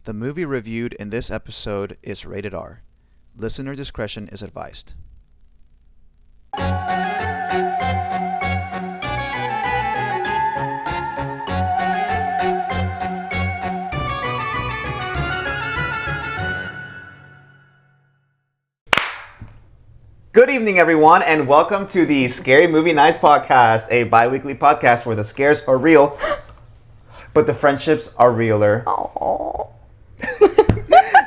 The movie reviewed in this episode is rated R. Listener discretion is advised. Good evening, everyone, and welcome to the Scary Movie Nights podcast, a bi-weekly podcast where the scares are real, but the friendships are realer. Aww.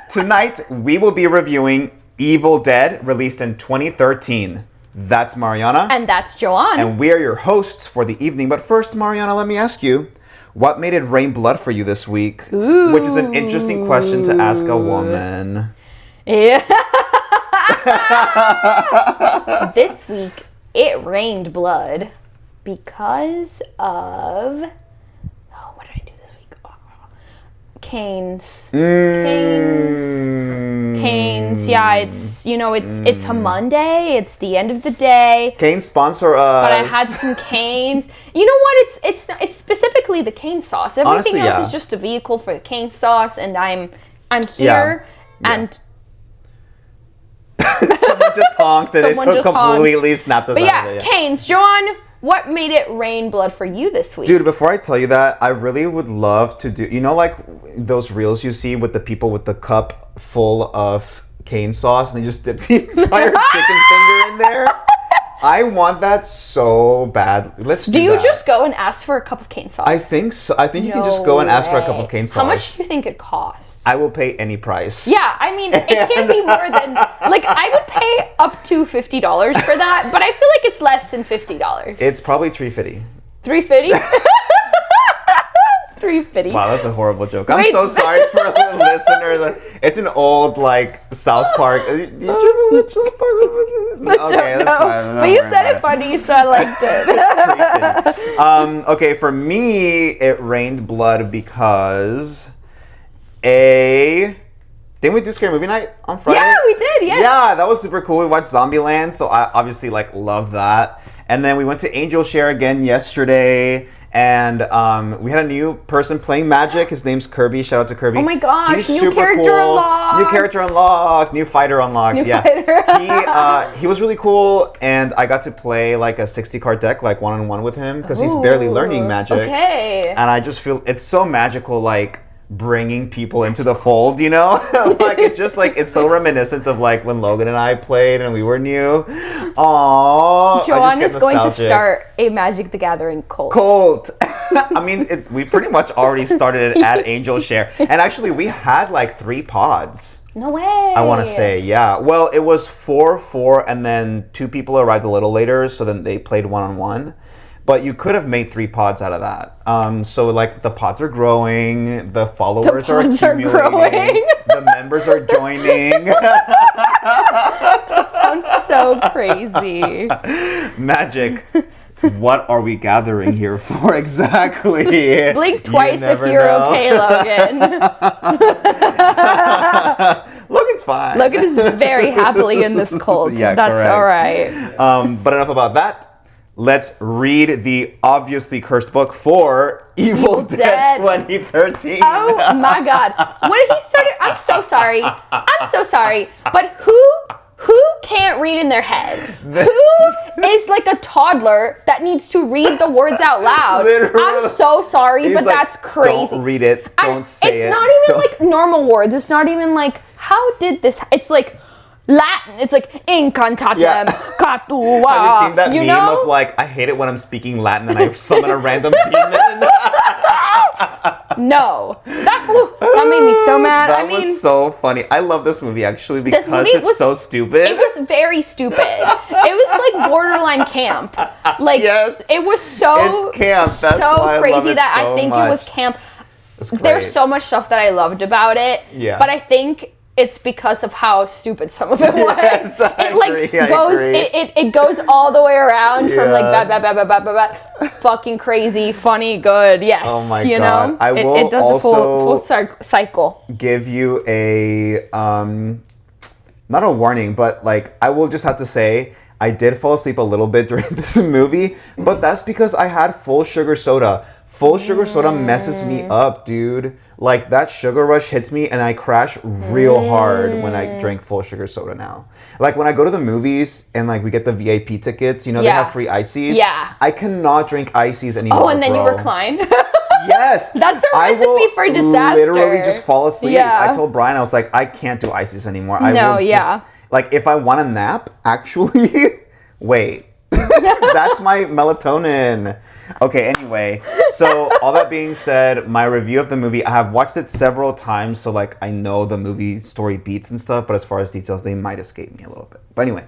Tonight, we will be reviewing Evil Dead, released in 2013. That's Mariana. And that's Joanne. And we are your hosts for the evening. But first, Mariana, let me ask you, what made it rain blood for you this week? Ooh. Which is an interesting question to ask a woman. Yeah. This week, it rained blood because of... Oh, what did I do this week? Oh. Canes. Canes. Yeah, it's a Monday. It's the end of the day. Canes sponsor us. But I had some Canes. You know what? It's specifically the cane sauce. Everything Honestly, else is just a vehicle for the cane sauce, and I'm here and. Someone just honked and Someone it took completely honked. snapped us But out of it. yeah, Canes. Joanne, what made it rain blood for you this week? Dude, before I tell you that, I really would love to do, like those reels you see with the people with the cup full of cane sauce and they just dip the entire chicken finger in there? I want that so bad. Let's do that. Do you just go and ask for a cup of cane sauce? I think so. I think you can just go and ask for a cup of cane sauce. How much do you think it costs? I will pay any price. Yeah, I mean, it can't be more than, I would pay up to $50 for that, but I feel like it's less than $50. It's probably $3.50. $3.50? $3.50. Wow, that's a horrible joke. I'm so sorry for the listener. It's an old, South Park. Okay, that's fine. But you said it funny, so I liked it. Okay, for me, it rained blood because didn't we do Scary Movie Night on Friday? Yeah, we did, yes. Yeah, that was super cool. We watched Zombieland, so I obviously, love that. And then we went to Angel Share again yesterday. And we had a new person playing Magic. His name's Kirby. Shout out to Kirby. Oh my gosh, He's new character unlocked. New character unlocked. New fighter unlocked. Fighter. He was really cool, and I got to play a 60-card deck, one-on-one with him, because he's barely learning Magic. Okay. And I just feel it's so magical, bringing people into the fold, it's so reminiscent of when Logan and I played and we were new. Aww. Joanne is going to start a Magic the Gathering cult. I mean, we pretty much already started it at Angel Share. And actually, we had 3 pods. No way. I want to say, yeah. Well, it was 4-4, and then 2 people arrived a little later, so then they played one-on-one. But you could have made 3 pods out of that. So the pods are growing, the followers are accumulating, the members are joining. That sounds so crazy. Magic. What are we gathering here for exactly? Blink twice if you're okay, Logan. Logan's fine. Logan is very happily in this cult. Yeah, that's correct. all right. But enough about that. Let's read the obviously cursed book for Evil Dead 2013. Oh my God. When he started, I'm so sorry. But who can't read in their head? Who is a toddler that needs to read the words out loud? Literally. I'm so sorry, but that's crazy. Don't read it. Don't say it. It's not even normal words. It's not even how did this... It's Latin. It's incantatem catua. Have you seen that meme of I hate it when I'm speaking Latin and I summon a random demon? No. That made me so mad. That was so funny. I love this movie actually because it's so stupid. It was very stupid. It was borderline camp. Yes. It was so it's camp. That's so why crazy I love it that so I think much. it was camp. It's great. There's so much stuff that I loved about it. Yeah. But I think it's because of how stupid some of it was. Yes, I agree. It goes all the way around from fucking crazy, funny, good. Yes. Oh my God. I will it does also a full cycle. give you a not a warning, but I will just have to say I did fall asleep a little bit during this movie, but that's because I had full sugar soda. Full sugar soda messes me up, dude. like that sugar rush hits me and I crash real hard when I drink full sugar soda now. Like when I go to the movies and like we get the VIP tickets, you know, they have free ices. Yeah. I cannot drink ices anymore. Oh, and then you recline? Yes. That's a recipe for disaster. I will literally just fall asleep. Yeah. I told Brian, I was like, I can't do ices anymore. Like if I want to nap, actually, wait. That's my melatonin. Okay, anyway. So all that being said, my review of the movie, I have watched it several times, so like I know the movie story beats and stuff, but as far as details, they might escape me a little bit. But anyway,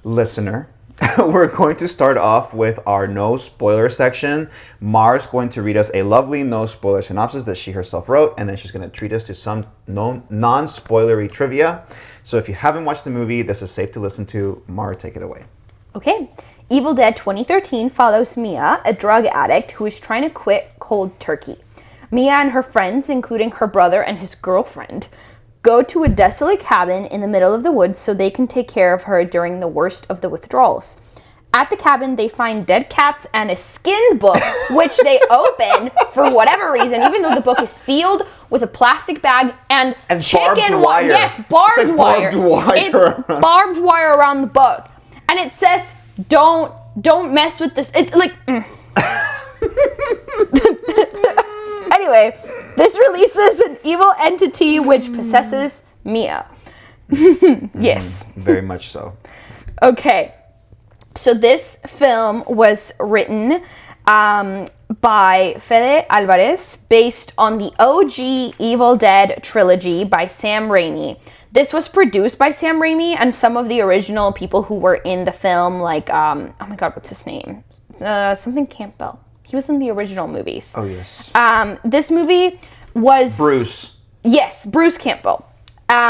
listener, we're going to start off with our no spoiler section. Mar's going to read us a lovely no spoiler synopsis that she herself wrote, and then she's going to treat us to some non-spoilery trivia. So if you haven't watched the movie, this is safe to listen to. Mar, take it away. Okay. Evil Dead 2013 follows Mia, a drug addict who is trying to quit cold turkey. Mia and her friends, including her brother and his girlfriend, go to a desolate cabin in the middle of the woods so they can take care of her during the worst of the withdrawals. At the cabin, they find dead cats and a skinned book, which they open for whatever reason, even though the book is sealed with a plastic bag and chicken wire. Yes, barbed wire. It's barbed wire around the book. And it says, don't mess with this. It's like... Anyway, this releases an evil entity which possesses Mia. Yes. Very much so. Okay. So this film was written by Fede Alvarez, based on the OG Evil Dead trilogy by Sam Raimi. This was produced by Sam Raimi and some of the original people who were in the film, like, oh my god, what's his name? Something Campbell. He was in the original movies. Oh, yes. This movie was... Bruce. Yes, Bruce Campbell.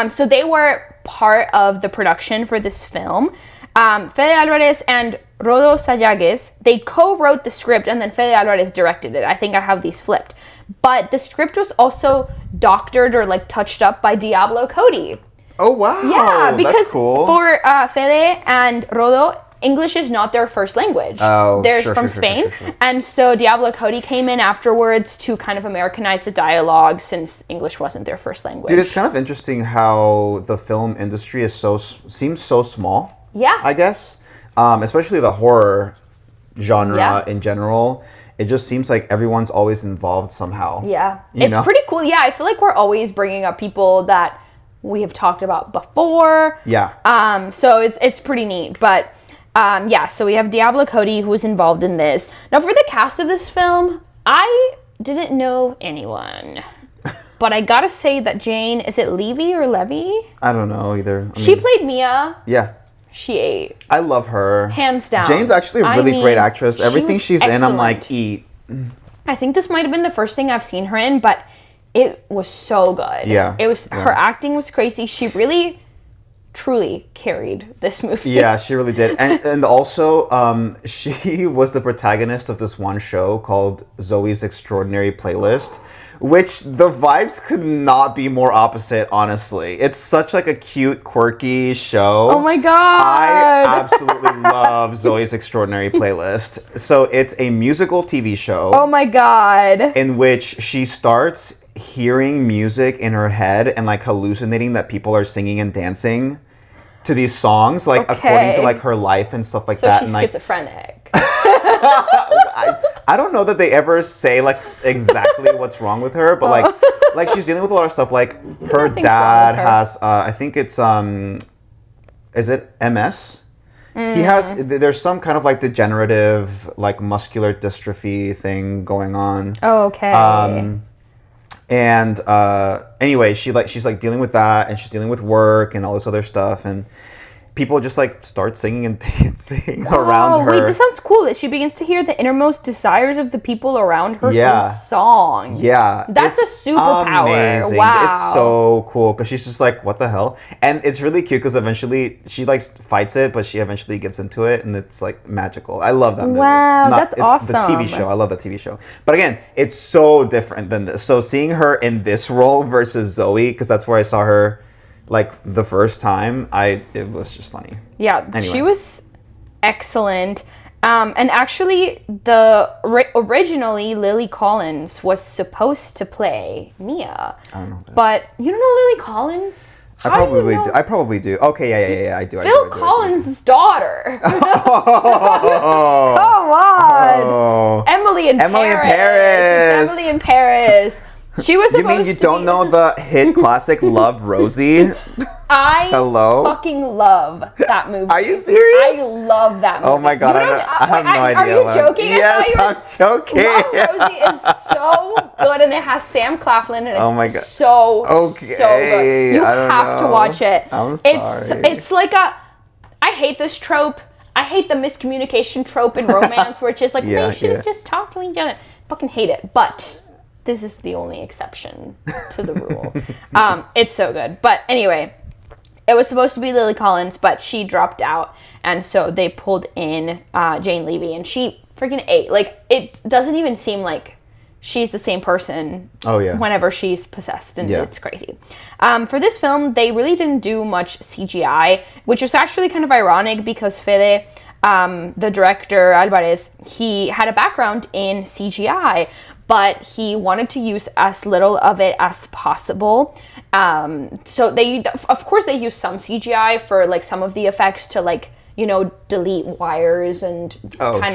So they were part of the production for this film. Fede Alvarez and Rodo Sayagues, they co-wrote the script and then Fede Alvarez directed it. I think I have these flipped. But the script was also doctored or like touched up by Diablo Cody. Oh, wow. Yeah, because that's cool. For Fede and Rodo, English is not their first language. Oh, They're sure, from sure, Spain. sure, sure, sure. And so Diablo Cody came in afterwards to kind of Americanize the dialogue since English wasn't their first language. Dude, it's kind of interesting how the film industry is seems so small. Yeah. I guess. Especially the horror genre in general. It just seems like everyone's always involved somehow. Yeah. It's pretty cool. Yeah, I feel like we're always bringing up people that we have talked about before. Yeah. So it's pretty neat. But so we have Diablo Cody who was involved in this. Now for the cast of this film, I didn't know anyone. But I gotta say that Jane, is it Levy or Levy? I don't know either. She played Mia. Yeah. She ate. I love her. Hands down. Jane's actually a really great actress. Everything she's in, I'm like, eat. I think this might have been the first thing I've seen her in, but it was so good. Yeah. It was her acting was crazy. She really truly carried this movie. Yeah, she really did. And also, she was the protagonist of this one show called Zoe's Extraordinary Playlist, which the vibes could not be more opposite, honestly. It's such like a cute, quirky show. Oh my god. I absolutely love Zoe's Extraordinary Playlist. So it's a musical TV show. Oh my god. In which she starts hearing music in her head and like hallucinating that people are singing and dancing to these songs, like according to like her life and stuff like that. So she's and, like, schizophrenic. I don't know that they ever say like exactly what's wrong with her, but like she's dealing with a lot of stuff. Like her dad has, I think it's is it MS? He has. There's some kind of like degenerative, like muscular dystrophy thing going on. Oh, okay. And anyway, she's like dealing with that, and she's dealing with work and all this other stuff, and people just like start singing and dancing around her. Wait, this sounds cool. That she begins to hear the innermost desires of the people around her through song. Yeah. That's a superpower. Amazing. Wow. It's so cool because she's just like, what the hell? And it's really cute because eventually she like fights it, but she eventually gives into it, and it's like magical. I love that movie. Wow, that's awesome. The TV show. I love the TV show. But again, it's so different than this. So seeing her in this role versus Zoe, because that's where I saw her like the first time, it was just funny. Yeah, anyway. She was excellent. And actually, originally Lily Collins was supposed to play Mia. I don't know. But you don't know Lily Collins? I probably do. Okay, yeah, I do. Phil Collins' daughter. Oh. Come on. Oh. Emily in Paris. It's Emily in Paris. She was supposed to You mean you don't know the hit classic Love, Rosie? Hello? Fucking love that movie. Are you serious? I love that movie. Oh my god, I have no idea. Are you joking? Yes, I'm joking. Love, Rosie is so good, and it has Sam Claflin, and it's oh my god. so good. You have to watch it. I'm sorry. It's like I hate this trope. I hate the miscommunication trope in romance where it's just like, we should just talk to each other. Fucking hate it. But this is the only exception to the rule. It's so good. But anyway, it was supposed to be Lily Collins, but she dropped out. And so they pulled in Jane Levy, and she freaking ate. Like, it doesn't even seem like she's the same person whenever she's possessed, and it's crazy. For this film, they really didn't do much CGI, which was actually kind of ironic because Fede, the director, Alvarez, he had a background in CGI, but he wanted to use as little of it as possible. So they, of course, they used some CGI for like some of the effects to like, you know, delete wires and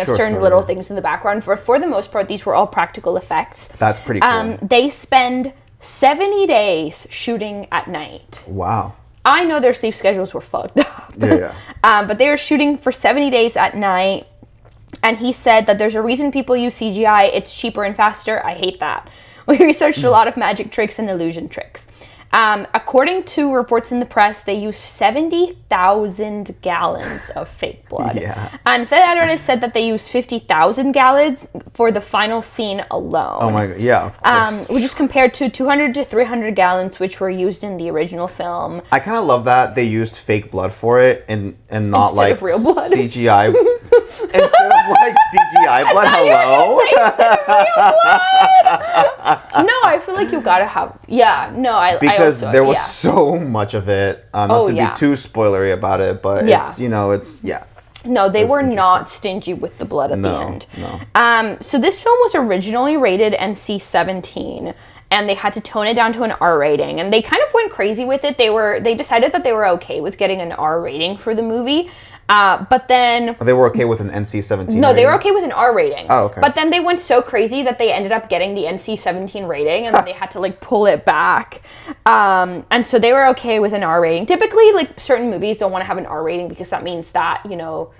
certain little things in the background. For the most part, these were all practical effects. That's pretty cool. They spend 70 days shooting at night. Wow. I know their sleep schedules were fucked up. Yeah. But they were shooting for 70 days at night. And he said that there's a reason people use CGI. It's cheaper and faster. I hate that. We researched a lot of magic tricks and illusion tricks. According to reports in the press, they used 70,000 gallons of fake blood. Yeah. And Fede Alvarez said that they used 50,000 gallons for the final scene alone. Oh my god, yeah, of course. Which is compared to 200 to 300 gallons, which were used in the original film. I kind of love that they used fake blood for it and not Instead like of real blood. CGI. Instead of like CGI blood, hello? No, I feel like you gotta have. Because there was so much of it. Not to be too spoilery about it, but it's No, they were not stingy with the blood at the end. No. So this film was originally rated NC-17, and they had to tone it down to an R rating, and they kind of went crazy with it. They decided that they were okay with getting an R rating for the movie. But then they were okay with an NC-17 No, rating? they were okay with an R rating. Oh, okay. But then they went so crazy that they ended up getting the NC-17 rating, and then they had to like pull it back. And so they were okay with an R rating. Typically, like certain movies don't want to have an R rating because that means that, you know,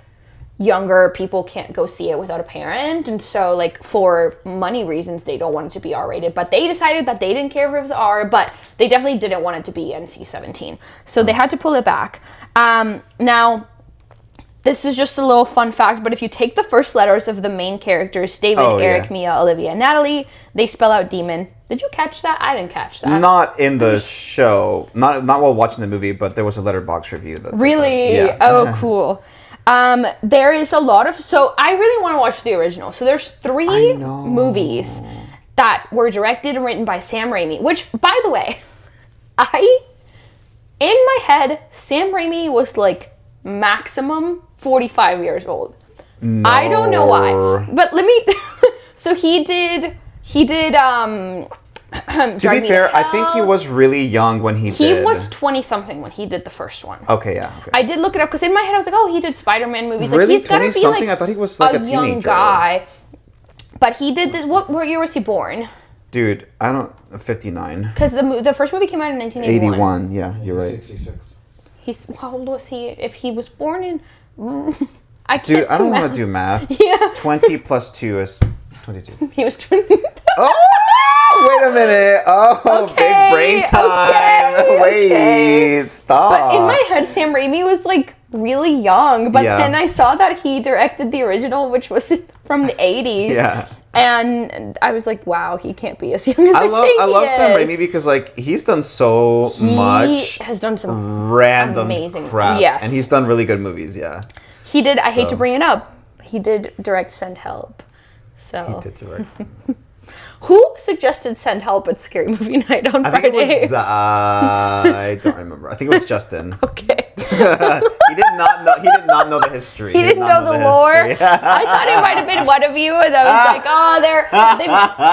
younger people can't go see it without a parent. And so like for money reasons, they don't want it to be R rated. But they decided that they didn't care if it was R, but they definitely didn't want it to be NC-17. So they had to pull it back. Now, this is just a little fun fact, but if you take the first letters of the main characters, David, Eric, Mia, Olivia, and Natalie, they spell out demon. Did you catch that? I didn't catch that. Not in the show. Not while watching the movie, but there was a Letterboxd review. That's really? Yeah. Oh, cool. There is a lot of... So I really want to watch the original. So there's 3 movies that were directed and written by Sam Raimi, which, by the way, in my head, Sam Raimi was like maximum 45 years old. No. I don't know why, but let me. So he did. To be fair, I think he was really young when he did. He was 20 something when he did the first one. Okay, yeah. Okay. I did look it up because in my head I was like, oh, he did Spider-Man movies. Really, like, he's gotta be like I thought he was like a teenager. young guy. But he did this. What year was he born? Dude, 59. Because the first movie came out in 1981. 81, yeah, you're right. 66. How old was he? If he was born in... I can't Dude, I don't want to do math. Yeah. 20 plus 2 is 22. He was 20. Oh, wait a minute. Oh, Okay, big brain time. Wait, stop. But in my head, Sam Raimi was like really young. But Yeah. then I saw that he directed the original, which was from the 80s. Yeah. And I was like, wow, he can't be as young as I love he Sam is. Raimi because like he's done so much He has done some random amazing crap. Yes. And he's done really good movies, yeah. He did, I hate to So. bring it up, he did direct Send Help. So He did direct. who suggested Send Help at Scary Movie Night on I Friday? think it was I don't remember. I think it was Justin. Okay. He did He did not know the history. He didn't know the lore. I thought it might have been one of you, and I was like, oh,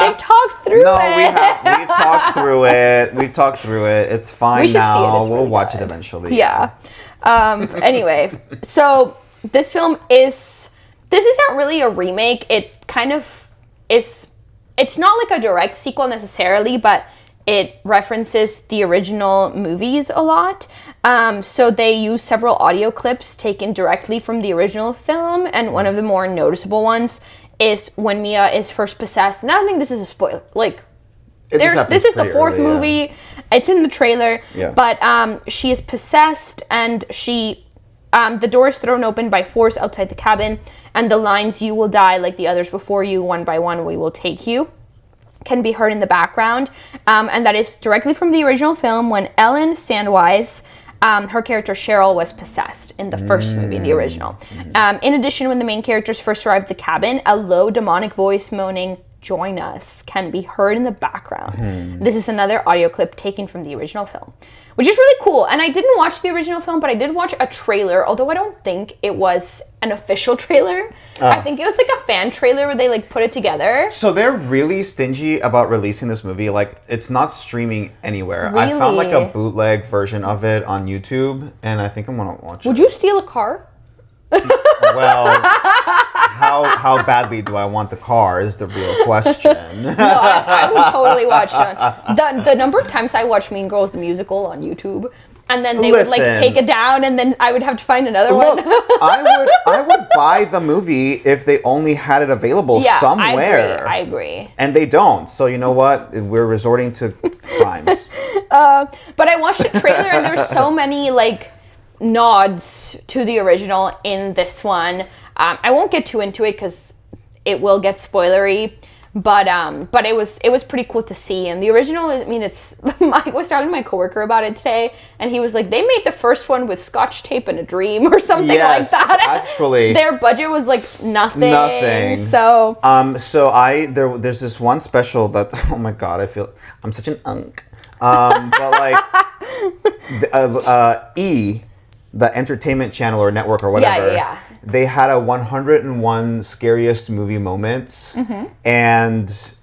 they've talked through it. No, we've talked through it. We've talked through it. It's fine now. We'll watch it eventually. Yeah. Anyway, so this film is not really a remake. It kind of is. It's not like a direct sequel necessarily, but it references the original movies a lot. So they use several audio clips taken directly from the original film, and one of the more noticeable ones is when Mia is first possessed. Now I think this is a spoiler. Like, this is the fourth movie. Yeah. It's in the trailer. Yeah. But she is possessed, and the door is thrown open by force outside the cabin, and the lines "You will die like the others before you. One by one, we will take you" can be heard in the background. And that is directly from the original film when Ellen Sandwise, her character Cheryl, was possessed in the first movie, the original. In addition, when the main characters first arrive at the cabin, a low demonic voice moaning, "Join us," can be heard in the background. This is another audio clip taken from the original film, which is really cool. And I didn't watch the original film, but I did watch a trailer, although I don't think it was an official trailer. I think it was like a fan trailer where they like put it together. So they're really stingy about releasing this movie. Like, it's not streaming anywhere. Really? I found like a bootleg version of it on YouTube, and I think I'm gonna watch it. Would you steal a car? Well, how badly do I want the car is the real question. No, I would totally watch it. The number of times I watched Mean Girls the musical on YouTube, and then they would like take it down, and then I would have to find another one. I would buy the movie if they only had it available somewhere. I agree. And they don't. So you know what? We're resorting to crimes. But I watched the trailer, and there's so many like nods to the original in this one. I won't get too into it because it will get spoilery, but it was pretty cool to see. And the original, I mean, I was talking to my coworker about it today, and he was like, they made the first one with Scotch tape and a dream or something like that. Actually, their budget was like nothing. So there's this one special that, oh my god, I feel I'm such an unk. But like the entertainment channel or network or whatever, they had a 101 scariest movie moments, and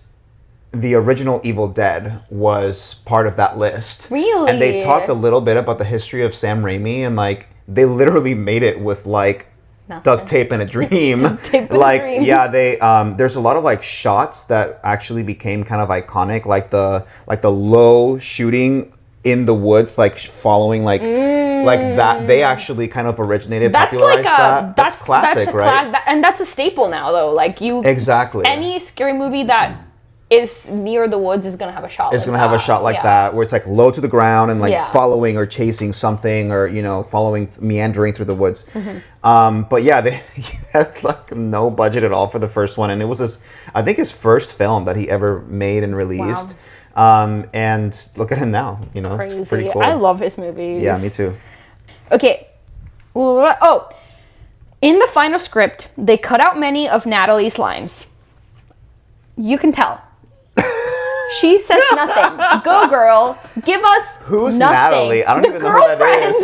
the original Evil Dead was part of that list. Really? And they talked a little bit about the history of Sam Raimi, and like they literally made it with like duct tape and a dream. There's a lot of like shots that actually became kind of iconic, like the low shooting in the woods, like following like that. They actually kind of popularized that. That's classic, right? And that's a staple now, though. Like any scary movie that is near the woods is gonna have a shot. That, where it's like low to the ground and like following or chasing something, or meandering through the woods. But yeah, they had like no budget at all for the first one, and it was I think his first film that he ever made and released. Wow. And look at him now. It's pretty cool. I love his movies. Yeah, me too. Okay. Oh, in the final script, they cut out many of Natalie's lines. You can tell. She says nothing. Go, girl. Give us Who's nothing. Natalie? I don't even know who that is.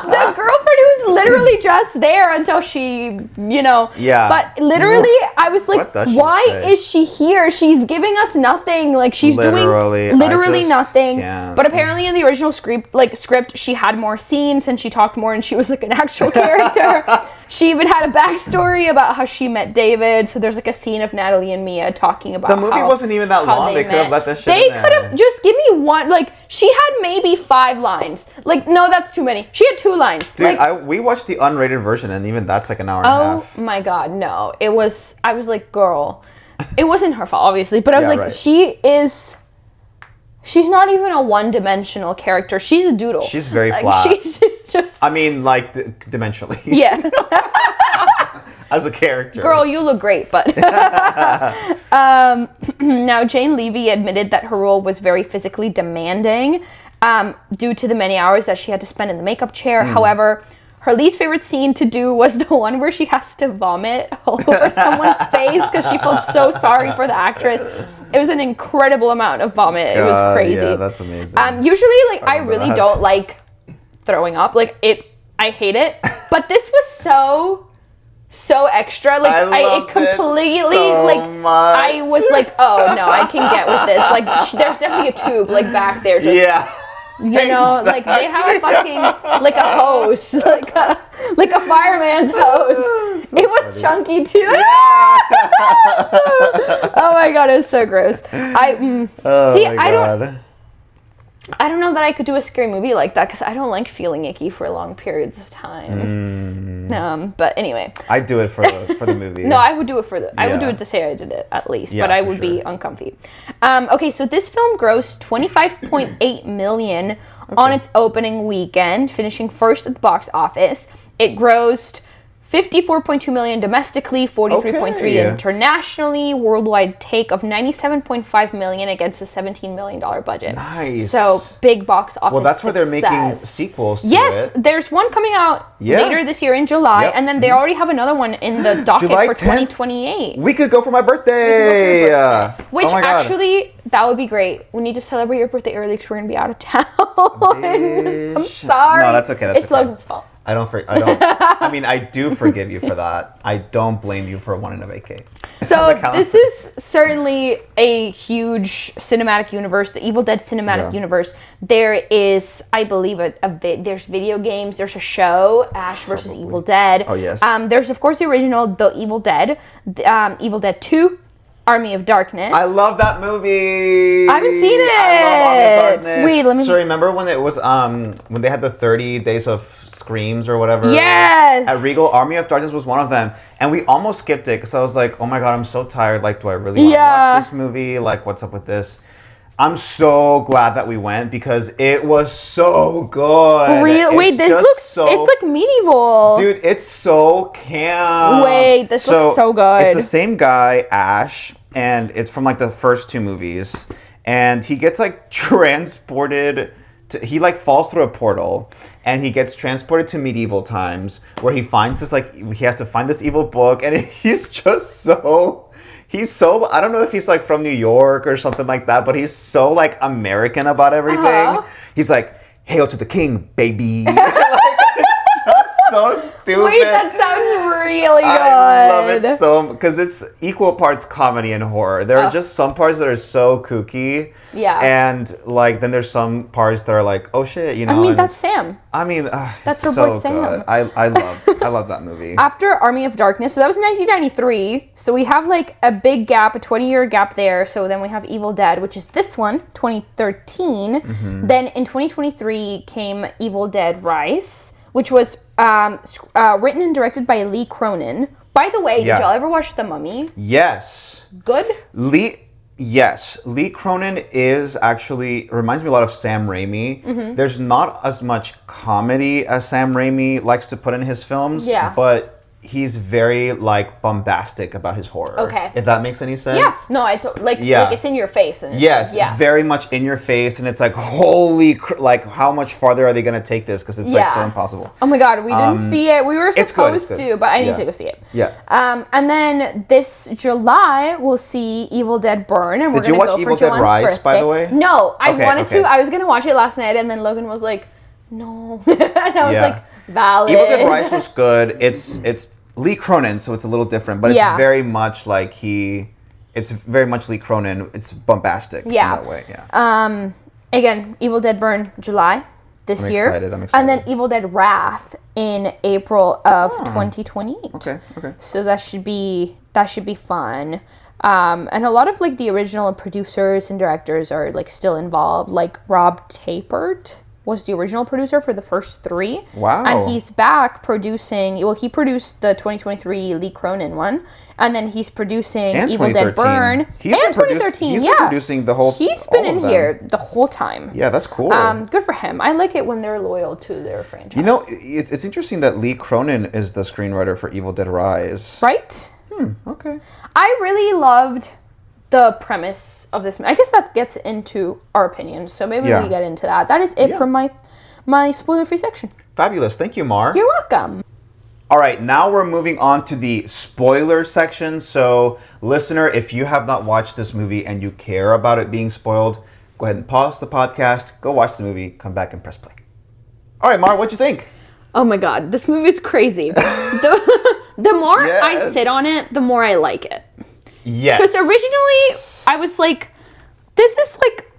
The girlfriend who's literally just there until she, Yeah. But literally, I was like, why is she here? She's giving us nothing. Like, she's doing literally nothing. Can't. But apparently in the original script, she had more scenes and she talked more and she was like an actual character. She even had a backstory about how she met David. So there's like a scene of Natalie and Mia talking about the movie wasn't even that long. They could have let that shit They could have just give me one. Like, she had maybe 5 lines. Like, no, that's too many. She had 2 lines. Dude, we watched the unrated version, and even that's like an hour and a half. Oh my god, no. I was like, girl. It wasn't her fault, obviously. But I was like, she's not even a one-dimensional character. She's a doodle. She's very flat. She's just... I mean, like, dimensionally. Yeah. As a character. Girl, you look great, but... Now, Jane Levy admitted that her role was very physically demanding due to the many hours that she had to spend in the makeup chair. However, her least favorite scene to do was the one where she has to vomit all over someone's face because she felt so sorry for the actress. It was an incredible amount of vomit. It was crazy. Yeah, that's amazing. Usually, like, I really don't like throwing up. Like, I hate it. But this was so extra. Like, it completely, so much. I was like, oh, no, I can get with this. Like, there's definitely a tube, like, back there. Just, you know, exactly. like, they have a fucking, like, a hose. Like a fireman's hose. So it was funny. chunky, too. Yeah. Oh, my God, it was so gross. I don't know that I could do a scary movie like that because I don't like feeling icky for long periods of time. But anyway. I'd do it for the movie. No, I would do it I would do Yeah. it to say I did it at least, Yeah, but I for would be sure. uncomfy. Okay, so this film grossed $25.8 million on its opening weekend, finishing first at the box office. It grossed $54.2 million domestically, $43.3 Okay. internationally, worldwide take of $97.5 million against a $17 million budget. Nice. So big box office. Well, that's why they're making success. sequels to Yes, it. there's one coming out Yeah. later this year in July, Yep. and then they already have another one in the docket July for 10th? 2028. We could go for my birthday. Which Oh my God. actually, that would be great. We need to celebrate your birthday early because we're gonna be out of town. I'm Bitch. sorry. No, that's okay. That's it's okay. Logan's fault. I don't. I mean, I do forgive you for that. I don't blame you for wanting to vacate. So this is certainly a huge cinematic universe, the Evil Dead cinematic universe. There is, I believe, there's video games. There's a show, Ash versus Evil Dead. Oh, yes. There's of course the original, The Evil Dead, Evil Dead 2, Army of Darkness. I love that movie. I haven't seen it. I love Army of Darkness. Wait, let me. So remember when it was when they had the 30 days of screams or whatever? Yes. At Regal, Army of Darkness was one of them, and we almost skipped it because I was like, oh my God, I'm so tired. Like, do I really want to watch this movie? Like, what's up with this? I'm so glad that we went because it was so good. Wait, this looks it's like medieval. Dude, it's so camp. Wait, this looks so good. It's the same guy, Ash, and it's from like the first two movies. And he gets like transported he like falls through a portal and he gets transported to medieval times where he finds this he has to find this evil book, and he's just so I don't know if he's like from New York or something like that, but he's so like American about everything. He's like, "Hail to the king, baby." It's just so stupid. Wait, that sounds really good. I love it so because it's equal parts comedy and horror. There are just some parts that are so kooky. Yeah. And like then there's some parts that are like, oh shit, you know. I mean, and that's Sam. I mean, That's it's our boy so Sam. good. I love that movie. After Army of Darkness, so that was 1993. So we have like a big gap, a 20-year gap there. So then we have Evil Dead, which is this one, 2013. Mm-hmm. Then in 2023 came Evil Dead Rise, which was written and directed by Lee Cronin. By the way, did y'all ever watch The Mummy? Yes. Good? Yes, Lee Cronin reminds me a lot of Sam Raimi. Mm-hmm. There's not as much comedy as Sam Raimi likes to put in his films, but he's very like bombastic about his horror. Okay. If that makes any sense. Yeah. No, like it's in your face. And it's very much in your face, and it's like like how much farther are they gonna take this? Because it's like so impossible. Oh my God, we didn't see it. We were supposed to, but I need to go see it. Yeah. And then this July we'll see Evil Dead Burn, and we're Did you gonna watch go Evil for Dead John's Rise, birthday. by the way? No, I wanted okay. to. I was gonna watch it last night, and then Logan was like, "No," and I was like, "Valid." Evil Dead Rise was good. It's Lee Cronin, so it's a little different, but it's very much like it's very much Lee Cronin. It's bombastic in that way. Yeah. Again, Evil Dead Burn July this year. I'm excited. And then Evil Dead Wrath in April of 2028. Okay. So that should be fun. And a lot of like the original producers and directors are like still involved. Like Rob Tapert was the original producer for the first three. Wow. And he's back producing, he produced the 2023 Lee Cronin one, and then he's producing Evil Dead Burn. And 2013, He's been producing the whole He's been in here the whole time. Yeah, that's cool. Good for him. I like it when they're loyal to their franchise. You know, it's interesting that Lee Cronin is the screenwriter for Evil Dead Rise. Right? Okay. I really loved the premise of this. I guess that gets into our opinions, so maybe we get into that. That is it from my spoiler-free section. Fabulous. Thank you, Mar. You're welcome. All right, now we're moving on to the spoiler section. So, listener, if you have not watched this movie and you care about it being spoiled, go ahead and pause the podcast, go watch the movie, come back and press play. All right, Mar, what'd you think? Oh my god, this movie is crazy. The more I Yes. sit on it, the more I like it. Yes. Because originally, I was like, this is like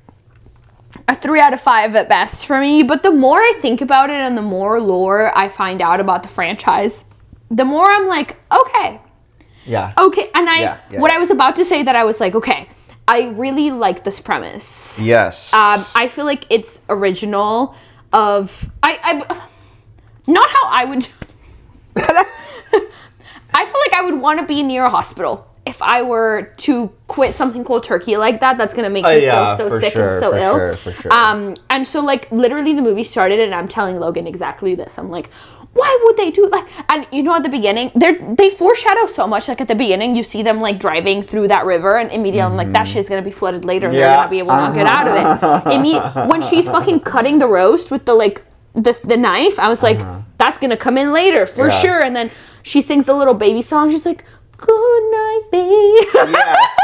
a 3 out of 5 at best for me. But the more I think about it and the more lore I find out about the franchise, the more I'm like, okay. Yeah. Okay. And what yeah. I was about to say that I was like, okay, I really like this premise. Yes. I feel like it's original of, not how I would, but I feel like I would want to be near a hospital if I were to quit something cold turkey like that. That's gonna make me feel so sick and so ill. For sure. And so like literally the movie started and I'm telling Logan exactly this. I'm like, why would they do like? And you know, at the beginning, they foreshadow so much. Like at the beginning, you see them like driving through that river, and immediately I'm like, that shit's gonna be flooded later, and they're gonna be able to get out of it. When she's fucking cutting the roast with the like the knife, I was like, that's gonna come in later for sure. And then she sings the little baby song. She's like, good night, babe. Yes.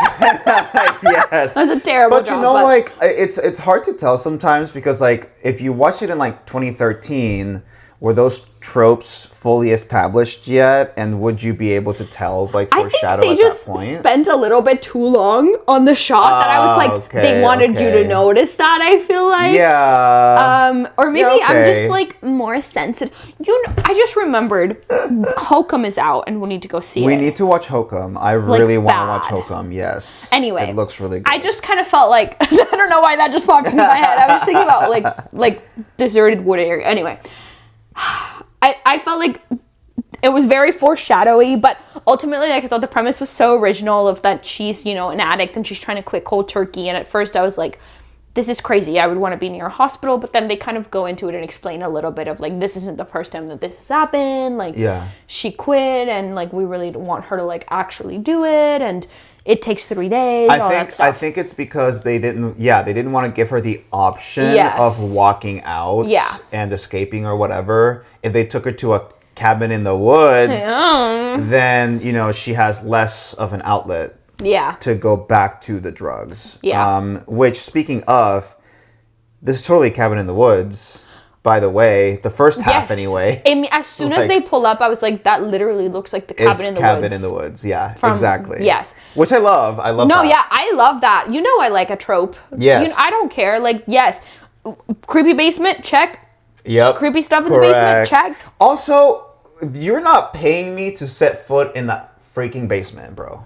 Yes. That's a terrible But you job, know, like, it's hard to tell sometimes because, like, if you watch it in, like, 2013, were those tropes fully established yet? And would you be able to tell, like, foreshadow at that point? They just spent a little bit too long on the shot that I was like, they wanted you to notice that, I feel like. Yeah. Or maybe I'm just, like, more sensitive. You know, I just remembered Hokum is out and we need to go see it. We need to watch Hokum. I really want to watch Hokum, yes. Anyway. It looks really good. I just kind of felt like, I don't know why that just popped into my head. I was just thinking about, like deserted wood area. Anyway. I felt like it was very foreshadowy, but ultimately, like, I thought the premise was so original of that she's, you know, an addict and she's trying to quit cold turkey. And at first I was like, this is crazy. I would want to be near a hospital. But then they kind of go into it and explain a little bit of like, this isn't the first time that this has happened. Like, she quit and like, we really want her to like actually do it. And it takes 3 days. I think it's because they didn't want to give her the option of walking out and escaping or whatever. If they took her to a cabin in the woods, then, you know, she has less of an outlet to go back to the drugs. Which, speaking of, this is totally a cabin in the woods. By the way, the first half anyway. As soon as they pull up, I was like, that literally looks like the cabin in the woods. Cabin in the woods, yeah, exactly. Yes. Which I love. I love that. No, yeah, I love that. You know I like a trope. Yes. You know, I don't care. Like, yes. Creepy basement, check. Yep. Creepy stuff in the basement, check. Also, you're not paying me to set foot in that freaking basement, bro.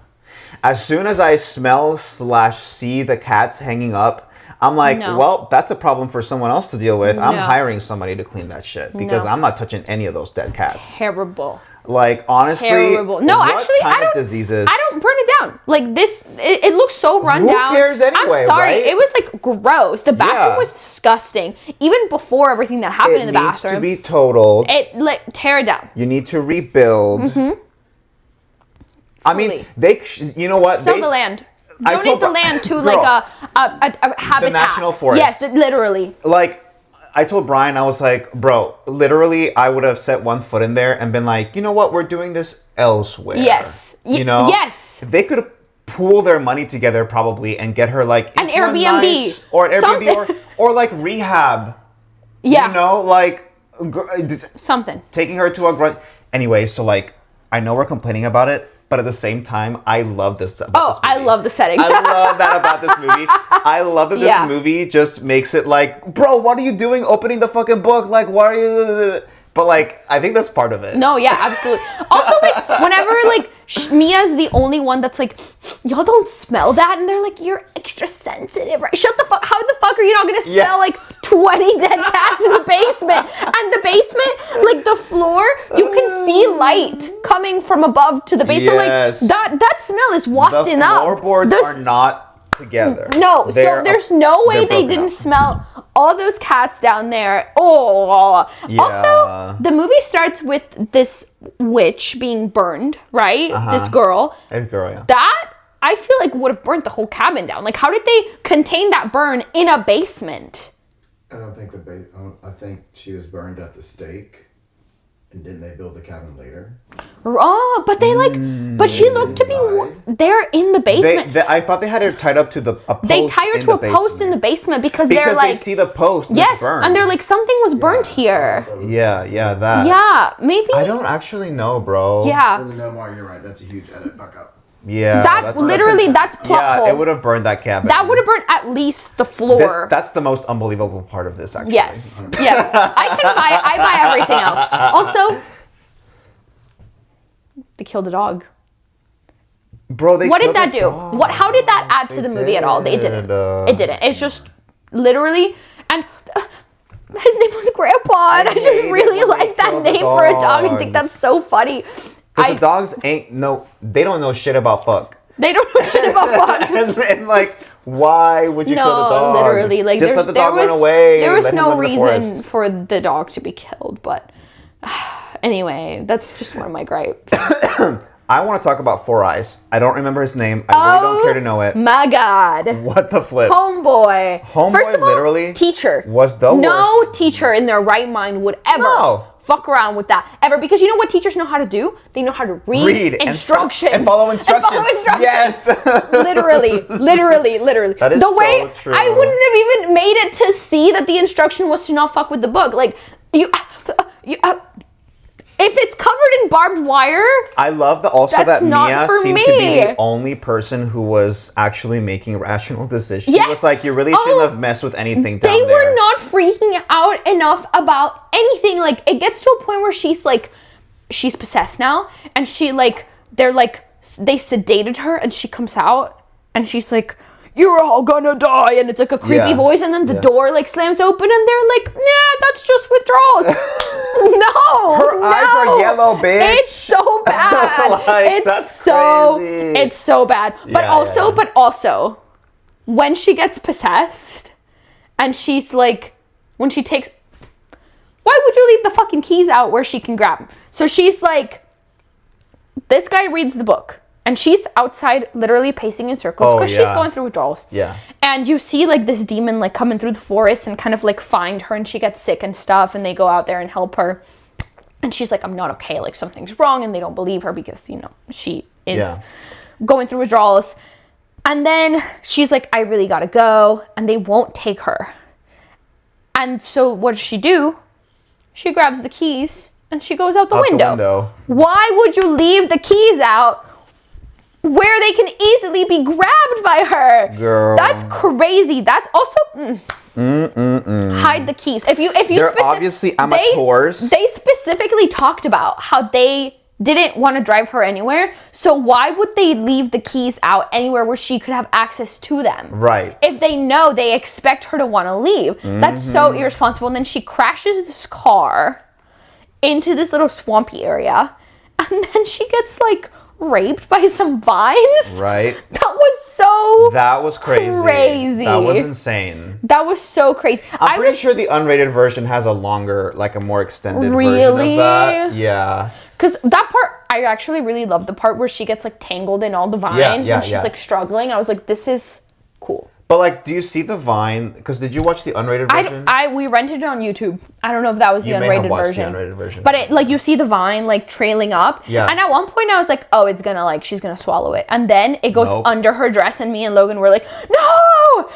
As soon as I smell/see the cats hanging up, I'm like, well, that's a problem for someone else to deal with. I'm hiring somebody to clean that shit because I'm not touching any of those dead cats. Terrible. Like, honestly, terrible. No, actually, I don't. Diseases? I don't burn it down. Like this, it looks so run down. Who cares anyway? I'm sorry, right? it was like gross. The bathroom was disgusting. Even before everything that happened in the bathroom, it needs to be totaled. It like tear it down. You need to rebuild. I mean, you know what? Sell the land. Donate the land to like a habitat. The national forest. Yes, literally. Like, I told Brian, I was like, bro, literally, I would have set one foot in there and been like, you know what? We're doing this elsewhere. Yes. You know? Yes. They could pool their money together probably and get her like an Airbnb. Or an Airbnb or like rehab. Yeah. You know, like something. Taking her to a grunt. Anyway, so like, I know we're complaining about it. But at the same time, I love this about this movie. I love the setting. I love that about this movie. I love that this movie just makes it like, bro, what are you doing opening the fucking book? Like, why are you... But like, I think that's part of it. No, yeah, absolutely. Also, like, whenever like Mia's the only one that's like, y'all don't smell that, and they're like, you're extra sensitive, right? Shut the fuck. How the fuck are you not gonna smell like 20 dead cats in the basement? And the basement, like the floor, you can see light coming from above to the base. Yes. So like that smell is wafting up. The floorboards are not together. No, so there's no way they didn't smell all those cats down there. Oh, yeah. Also, the movie starts with this witch being burned, right? This girl. Yeah. That I feel like would have burnt the whole cabin down. Like, how did they contain that burn in a basement? I don't think I think she was burned at the stake. And didn't they build the cabin later? Oh, but they but she looked to be. They're in the basement. I thought they had her tied up to a post. They tie her to a post in the basement because they're like. They see the post. And yes, it's burned. and they're like something was burnt here. Yeah, that. Yeah, maybe. I don't actually know, bro. Yeah. No, Mar, you're right. That's a huge edit fuck up. Yeah. That's plot hole. Yeah, it would have burned that cabin. That would have burned at least the floor. That's the most unbelievable part of this, actually. Yes. I buy everything else. Also, they killed a dog. Bro, what did that do? How did that add to the movie at all? It didn't. It didn't. It's just literally, and his name was Grandpa, and I just really like that name for a dog. I think that's so funny. Because the dogs they don't know shit about fuck. They don't know shit about fuck. and like, why would you kill the dog? No, literally, like just let the dog run away. There was no reason for the dog to be killed, but anyway, that's just one of my gripes. I want to talk about Four Eyes. I don't remember his name. I really don't care to know it. My God. What the flip? Homeboy. First of all, literally teacher was the worst. No teacher in their right mind would ever fuck around with that ever, because you know what teachers know how to do? They know how to read instructions and follow instructions. Yes. literally. That is the way so true. I wouldn't have even made it to see that the instruction was to not fuck with the book. Like you if it's covered in barbed wire, I love that Mia seemed to be the only person who was actually making rational decisions. Yes. She was like, you really shouldn't have messed with anything down there. They were not freaking out enough about anything. Like, it gets to a point where she's like, she's possessed now, and they sedated her, and she comes out, and she's like, you're all gonna die, and it's like a creepy voice, and then the door like slams open, and they're like, nah, that's just withdrawals. Her eyes are yellow, bitch. It's so bad. Crazy. It's so bad. But also, when she gets possessed, and she's like, when she takes, why would you leave the fucking keys out where she can grab them? So she's like, this guy reads the book. And she's outside, literally pacing in circles because she's going through withdrawals. Yeah. And you see like this demon like coming through the forest and kind of like find her, and she gets sick and stuff, and they go out there and help her. And she's like, I'm not okay, like something's wrong, and they don't believe her because, you know, she is going through withdrawals. And then she's like, I really gotta go, and they won't take her. And so what does she do? She grabs the keys and she goes out the window. Why would you leave the keys out where they can easily be grabbed by her? Girl, that's crazy. That's also hide the keys. If you they're obviously amateurs. They specifically talked about how they didn't want to drive her anywhere, so why would they leave the keys out anywhere where she could have access to them? Right. If they know they expect her to want to leave. That's so irresponsible. And then she crashes this car into this little swampy area, and then she gets like raped by some vines. Right. That was crazy. That was insane. That was so crazy. I'm pretty sure the unrated version has a longer, like a more extended version of that. Yeah. Because that part, I actually really love the part where she gets like tangled in all the vines and she's like struggling. I was like, this is cool. But like, do you see the vine? Because did you watch the unrated version? We rented it on YouTube. I don't know if that was the unrated version. The unrated version. But it like you see the vine like trailing up. Yeah. And at one point I was like, oh, it's gonna like she's gonna swallow it, and then it goes under her dress, and me and Logan were like, no.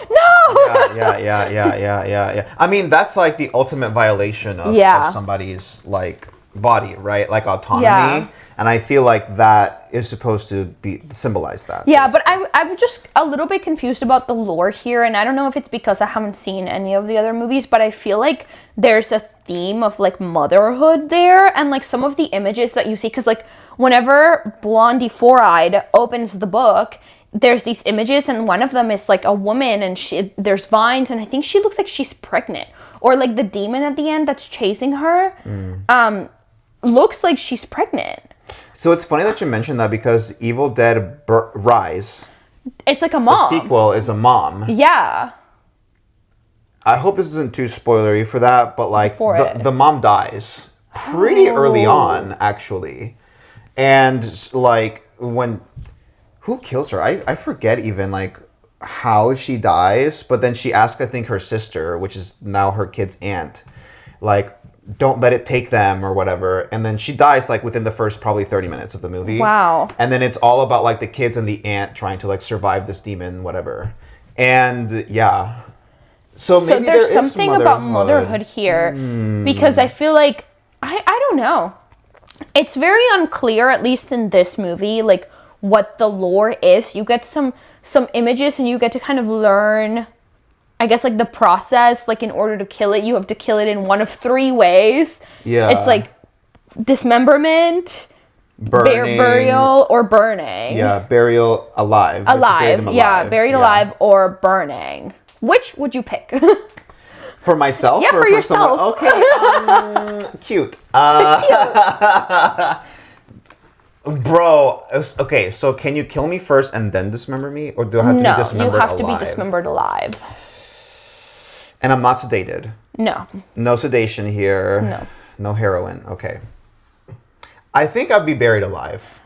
Yeah. I mean, that's like the ultimate violation of somebody's like body, right? Like autonomy. Yeah. And I feel like that is supposed to symbolize that. Yeah, but I'm just a little bit confused about the lore here, and I don't know if it's because I haven't seen any of the other movies, but I feel like there's a theme of like motherhood there, and like some of the images that you see, because like whenever Blondie Four-Eyed opens the book, there's these images, and one of them is like a woman, and there's vines, and I think she looks like she's pregnant, or like the demon at the end that's chasing her looks like she's pregnant. So it's funny that you mentioned that, because Evil Dead Rise, it's like a mom. The sequel is a mom. Yeah. I hope this isn't too spoilery for that, but like the mom dies pretty early on, actually. And like who kills her? I forget even like how she dies, but then she asks, I think, her sister, which is now her kid's aunt, like, don't let it take them or whatever. And then she dies like within the first probably 30 minutes of the movie. Wow. And then it's all about like the kids and the aunt trying to like survive this demon, whatever. And yeah. So maybe there's there is something about motherhood here because I feel like I don't know. It's very unclear, at least in this movie, like what the lore is. You get some images and you get to kind of learn, I guess, like the process. Like in order to kill it, you have to kill it in one of 3 ways. Yeah. It's like dismemberment, burning, burial, or burning. Yeah, burial alive. Like, to bury them alive. Buried alive or burning. Which would you pick? For myself? Yeah, or for yourself. Someone? Okay, cute. Bro, okay, so can you kill me first and then dismember me? Or do I have to be dismembered alive? No, you have to be dismembered alive. And I'm not sedated? No. No sedation here? No. No heroin, okay. I think I'd be buried alive.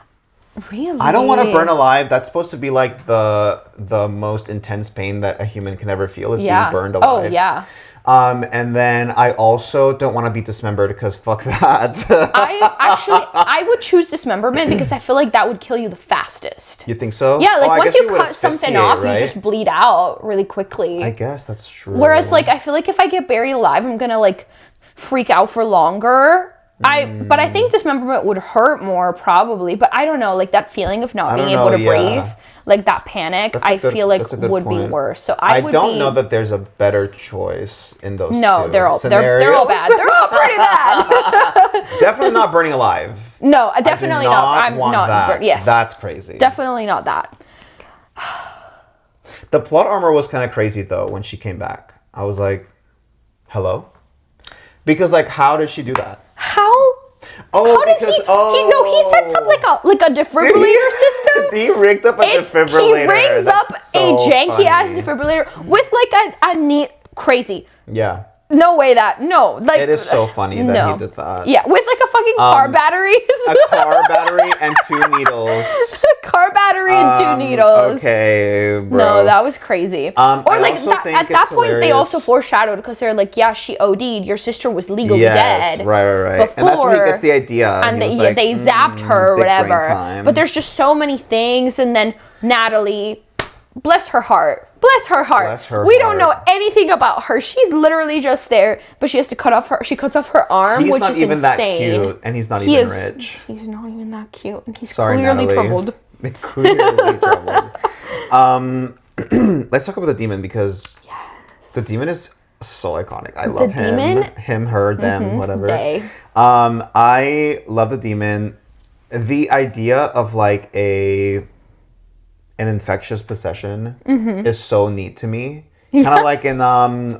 Really? I don't want to burn alive. That's supposed to be like the most intense pain that a human can ever feel is being burned alive. Oh, yeah. And then I also don't want to be dismembered because fuck that. I would choose dismemberment because I feel like that would kill you the fastest. You think so? Yeah, like I once guess you cut something off, right? you just bleed out really quickly. I guess that's true. Whereas like I feel like if I get buried alive, I'm gonna like freak out for longer. But I think dismemberment would hurt more probably, but I don't know, like that feeling of not being able to breathe, like that panic, I feel like would be worse. So I don't know that there's a better choice in those No, two they're all bad. They're all pretty bad. Definitely not burning alive. No, definitely not. I'm not. That. Yes. That's crazy. Definitely not that. The plot armor was kind of crazy though when she came back. I was like, hello? Because like how did she do that? How? Oh, How did because he sets up like a defibrillator system. He rigged up a defibrillator. He rigs up so a janky ass defibrillator with like a neat crazy. Yeah. No way like it is so funny that he did that. Yeah, with like a fucking car battery. A car battery and 2 needles. Car battery and 2 needles. Okay, bro. No, that was crazy. I like also that, think at that point, hilarious. they also foreshadowed because they're like, yeah, she OD'd. Your sister was legally yes, dead. Right. Before, and that's when he gets the idea. And they zapped her or big brain whatever. time. But there's just so many things. And then Natalie, bless her heart. Bless her heart. We don't know anything about her. She's literally just there, but she has to she cuts off her arm, He's which not is even insane. that cute, and he's not even rich. He's not even that cute, and he's Sorry, clearly Natalie. troubled. Clearly troubled. Let's talk about the demon because the demon is so iconic. I love him. Demon? Him, her, them, whatever. They. I love the demon. The idea of like an infectious possession is so neat to me. Kind of like in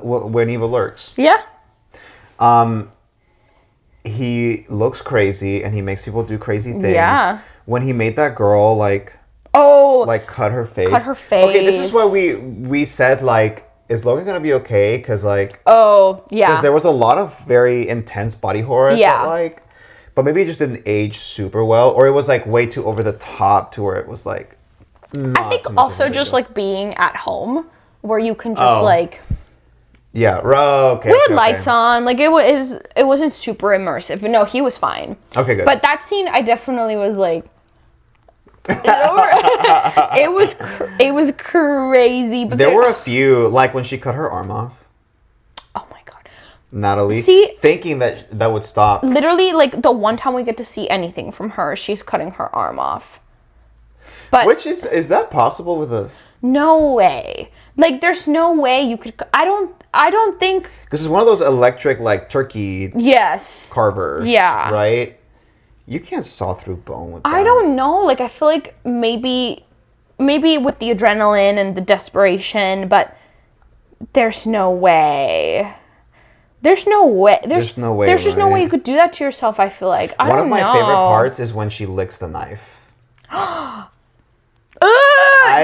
When Evil Lurks. Yeah. He looks crazy and he makes people do crazy things. Yeah. When he made that girl like cut her face. Okay, this is why we said like, is Logan gonna be okay? Because like, because there was a lot of very intense body horror. I felt like, but maybe it just didn't age super well, or it was like way too over the top to where it was like. I think also just like being at home where you can just like. Yeah. Okay. We had lights on. Like it wasn't super immersive. No, he was fine. Okay, good. But that scene, I definitely was like. it was crazy. But there were a few, like when she cut her arm off. Oh my god. Natalie, thinking that would stop. Literally, like the one time we get to see anything from her, she's cutting her arm off. But which is that possible with a? No way. Like, there's no way you could. I don't think. Because it's one of those electric like turkey. Yes. Carvers. Yeah. Right. You can't saw through bone with that. I don't know. Like, I feel like maybe with the adrenaline and the desperation, but there's no way. There's no way. There's just no way you could do that to yourself, I feel like. I don't know. One of my favorite parts is when she licks the knife. I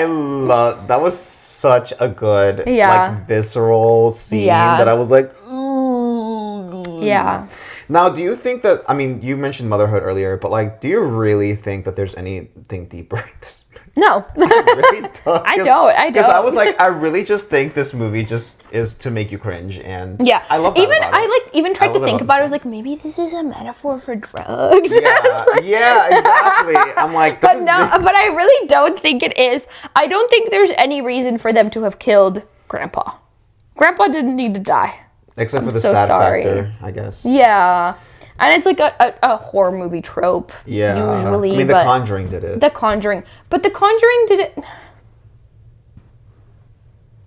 love that. Was such a good like visceral scene that I was like, ooh. Yeah. Now, do you think that, I mean, you mentioned motherhood earlier, but like, do you really think that there's anything deeper in this No. Really don't. I don't. Because I was like, I really just think this movie just is to make you cringe, and Yeah, I love that even about I it. like even tried to think about it. I was like, maybe this is a metaphor for drugs. Yeah, exactly. I'm like, But no, but I really don't think it is. I don't think there's any reason for them to have killed Grandpa. Grandpa didn't need to die. except for the so sad sorry. factor, I guess. Yeah, and it's like a horror movie trope. Yeah, usually. I mean, The but Conjuring did it. The Conjuring, but The Conjuring did it.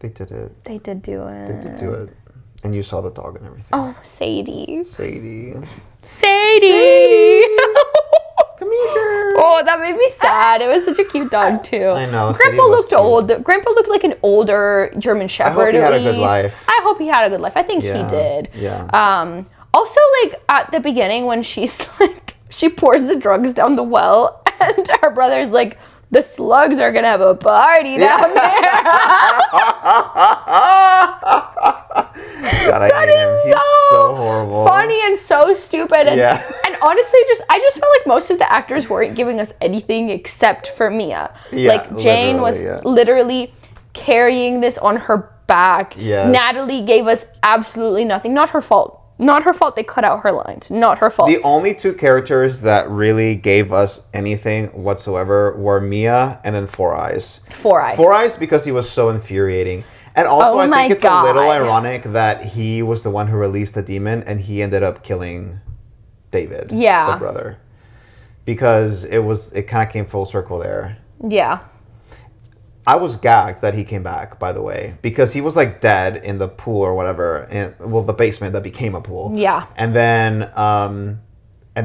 They did it. They did do it. They did do it. And you saw the dog and everything. Oh, Sadie. Sadie. Sadie. Come here. Oh, that made me sad. It was such a cute dog too. I know. Grandpa Sadie was looked cute. old. Grandpa looked like an older German Shepherd. he had at a good least. life. I hope he had a good life. I think he Yeah, did. yeah. Also, like at the beginning when she's like, she pours the drugs down the well, and her brother's like, the slugs are gonna have a party down there. God, I hate him. He's so horrible. Funny and so stupid. And, Yeah. and honestly, I just felt like most of the actors weren't giving us anything except for Mia. Yeah, like Jane was literally carrying this on her back. Yes. Natalie gave us absolutely nothing. Not her fault. Not her fault they cut out her lines. Not her fault. The only two characters that really gave us anything whatsoever were Mia and then Four Eyes. Four Eyes. Four Eyes because he was so infuriating. And also, Oh I my think it's a little God. ironic that he was the one who released the demon and he ended up killing David, Yeah. the brother. Because it kind of came full circle there. Yeah. I was gagged that he came back, by the way, because he was like dead in the pool or whatever, in the basement that became a pool. Yeah. And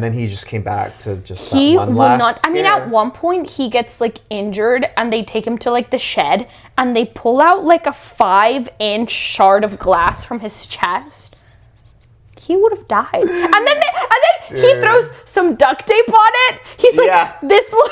then he just came back to just He that one will last not. I mean, scare. at one point he gets like injured, and they take him to like the shed, and they pull out like a 5-inch shard of glass from his chest. He would have died. And then he Dude. throws some duct tape on it. He's like, Yeah. this will.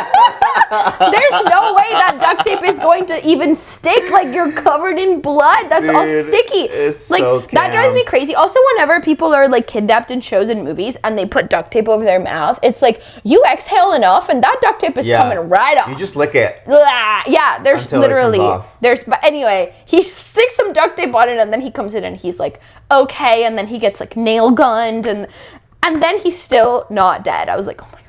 There's no way that duct tape is going to even stick. Like, you're covered in blood. That's all Dude, sticky. it's like so that drives me camp. crazy. Also, whenever people are like kidnapped in shows and movies and they put duct tape over their mouth, it's like you exhale enough and that duct tape is coming right off. You just lick it. Blah. Yeah, there's Until it comes literally off. but anyway, he sticks some duct tape on it and then he comes in and he's like, okay, and then he gets like nail gunned and then he's still not dead. I was like, oh my god.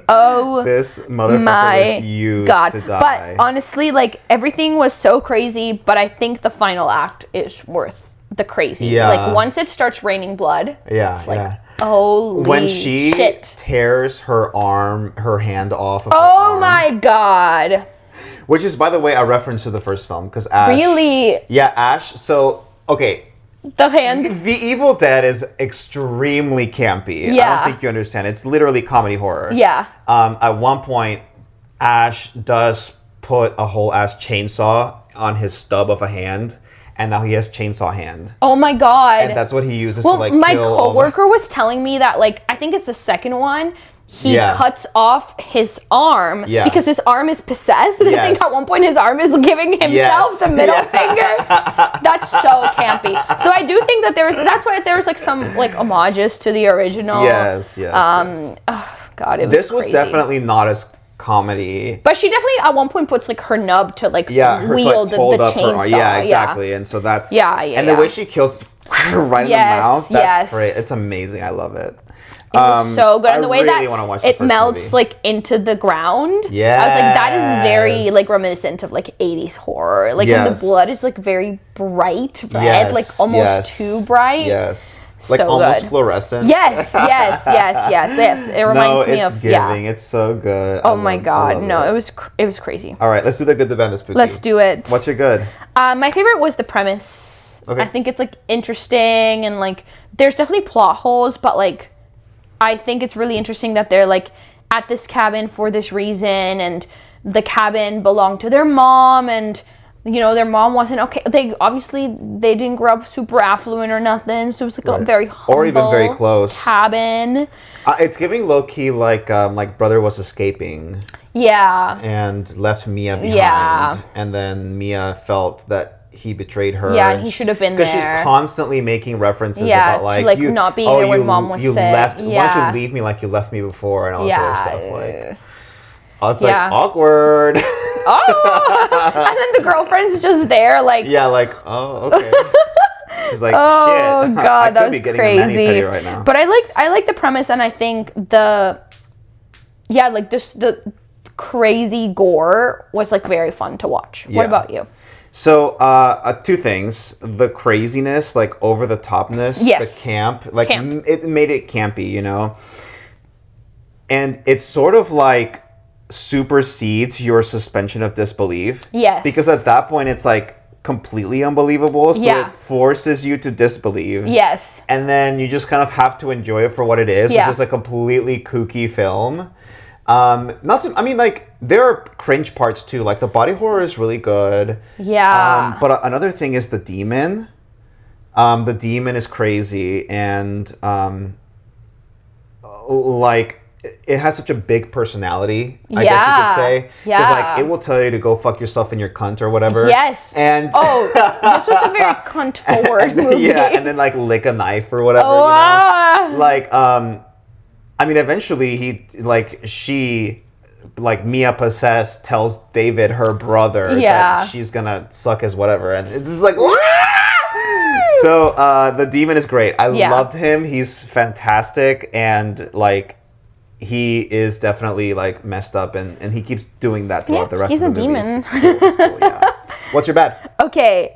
Oh This motherfucker my refused god. to die. But honestly, like everything was so crazy, but I think the final act is worth the crazy. Yeah. Like once it starts raining blood, yeah, it's like, yeah. holy When she shit. tears her hand off of her Oh arm, my god. which is, by the way, a reference to the first film, because Ash... Really? Yeah, Ash. So, okay, The hand. The Evil Dead is extremely campy. I Yeah. don't think you understand. It's literally comedy horror. Yeah. At one point, Ash does put a whole ass chainsaw on his stub of a hand, and now he has chainsaw hand. Oh my god. And that's what he uses Well, to like my kill all the- coworker was telling me that, like, I think it's the second one. He Yeah. cuts off his arm Yeah. because his arm is possessed. And I think Yes. at one point his arm is giving himself Yes. the middle Yeah. finger. That's so campy. So I do think that that's why there was like some like homages to the original. Yes, yes. Oh god, it was This was crazy. definitely not as comedy. But she definitely at one point puts like her nub to like Yeah, her to, wield like, hold the up her chainsaw. arm. Yeah, exactly. And so that's Yeah, And the way she kills right in the Yes, mouth, that's yes. great. It's amazing. I love it. It was so good. And the way really wanna watch the it first melts movie. like into the ground. I was like, that is very Yes. like reminiscent of like 80s horror. Like and the Yes. blood is like very bright red, Yes, like almost yes. too bright. Yes. Like So almost good. fluorescent. Yes. It reminds me it's of giving. It's so good. Oh my god, no, it was crazy. All right, let's do the good, the bad, the spooky. Let's do it. What's your good? My favorite was the premise. Okay. I think it's like interesting and like there's definitely plot holes, but like I think it's really interesting that they're like at this cabin for this reason and the cabin belonged to their mom and you know their mom wasn't okay. They didn't grow up super affluent or nothing, so it was like a Right. very humble Or even very close. cabin. It's giving low key like brother was escaping Yeah. and left Mia behind, Yeah. and then Mia felt that he betrayed her. Yeah, and he should have been because there. she's constantly making references Yeah, about to, like like, you not being there when mom was you sick. left. Why Yeah. don't you leave me like you left me before and all this other stuff like. it's Yeah. like awkward. Oh, and then the girlfriend's just there, like, Yeah, like, oh, okay. She's like, oh shit. god, I that could was be getting a mani crazy. pedi right now. But I like the premise, and I think like just the crazy gore was like very fun to watch. Yeah. What about you? So, two things. The craziness, like over the topness, Yes. the camp, like Camp. it made it campy, you know? And it's sort of like supersedes your suspension of disbelief. Yes. Because at that point, it's like completely unbelievable. So Yeah. it forces you to disbelieve. Yes. And then you just kind of have to enjoy it for what it is, Yeah. which is a completely kooky film. I mean, like, there are cringe parts too. Like, the body horror is really good. Yeah. But another thing is the demon. The demon is crazy, and like, it has such a big personality, I guess you could say. Yeah. Because, like, it will tell you to go fuck yourself in your cunt or whatever. Yes. And this was a very cunt forward movie. yeah, and then, like, lick a knife or whatever, Oh, you know? Like, I mean, eventually she, like, Mia possessed tells David, her brother, Yeah. that she's gonna suck his whatever, and it's just like, so the demon is great. I Yeah. loved him. He's fantastic, and like, he is definitely like messed up, and he keeps doing that throughout the rest he's of the a movies. demon. It's cool, it's cool, yeah. What's your bad? Okay,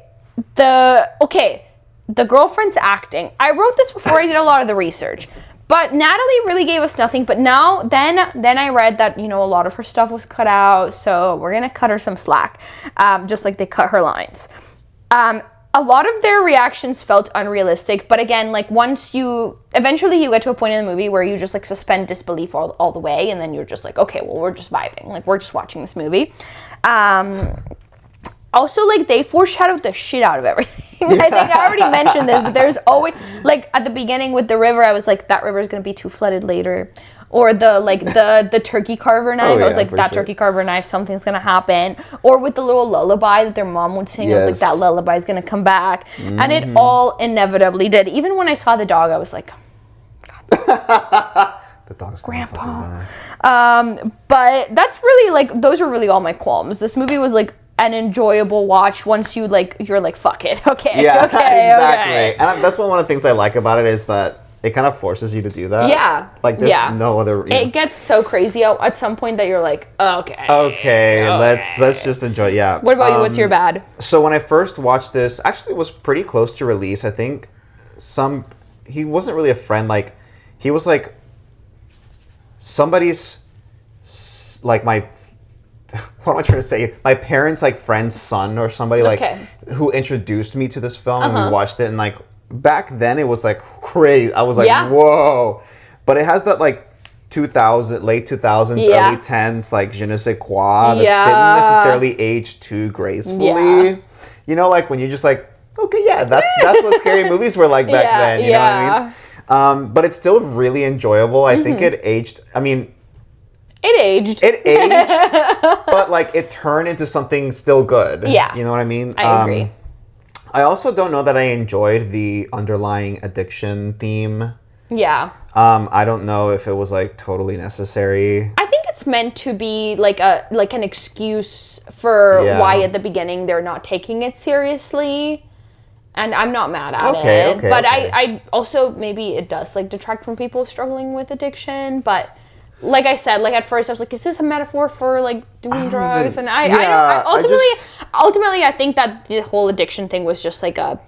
the girlfriend's acting. I wrote this before I did a lot of the research, but Natalie really gave us nothing. But then I read that, you know, a lot of her stuff was cut out, so we're gonna cut her some slack, just like they cut her lines. A lot of their reactions felt unrealistic, but again, like, eventually you get to a point in the movie where you just like suspend disbelief all the way, and then you're just like, okay, well, we're just vibing, like, we're just watching this movie. Also, like, they foreshadowed the shit out of everything. I think I already mentioned this, but there's always, like, at the beginning with the river, I was like, that river is going to be too flooded later. Or the turkey carver knife, I was yeah, like, for that sure. turkey carver knife, something's going to happen. Or with the little lullaby that their mom would sing, I was like, Yes. that lullaby is going to come back. And it all inevitably did. Even when I saw the dog, I was like, The dog's Grandpa. gonna fucking die. but that's really, like, those were really all my qualms. This movie was like an enjoyable watch once you're like, fuck it, okay, Yeah, okay, exactly. okay. And that's one of the things I like about it is that it kind of forces you to do that. Yeah. Like, there's Yeah. no other. You know. It gets so crazy at some point that you're like, okay. Okay, let's just enjoy. Yeah. What about you? What's your bad? So when I first watched this, actually, it was pretty close to release. I think he wasn't really a friend. Like, he was like somebody's, like, my. What am I trying to say? My parents' like friend's son or somebody like Okay. who introduced me to this film, and we watched it, and like back then it was like crazy. I was like, Yeah. whoa! But it has that like 2000, late 2000s, Yeah. early 10s, like je ne sais quoi that Yeah. didn't necessarily age too gracefully. Yeah. You know, like when you're just like, okay, yeah, that's what scary movies were like back Yeah, then. You know what I mean? But it's still really enjoyable. I think it aged. I mean. It aged. It aged, but like it turned into something still good. Yeah. You know what I mean? I agree. I also don't know that I enjoyed the underlying addiction theme. Yeah. I don't know if it was like totally necessary. I think it's meant to be like an excuse for Yeah. why at the beginning they're not taking it seriously. And I'm not mad at Okay, it. okay, But okay. I also, maybe it does like detract from people struggling with addiction. But like I said, like at first I was like, is this a metaphor for like doing drugs? And ultimately I think that the whole addiction thing was just like a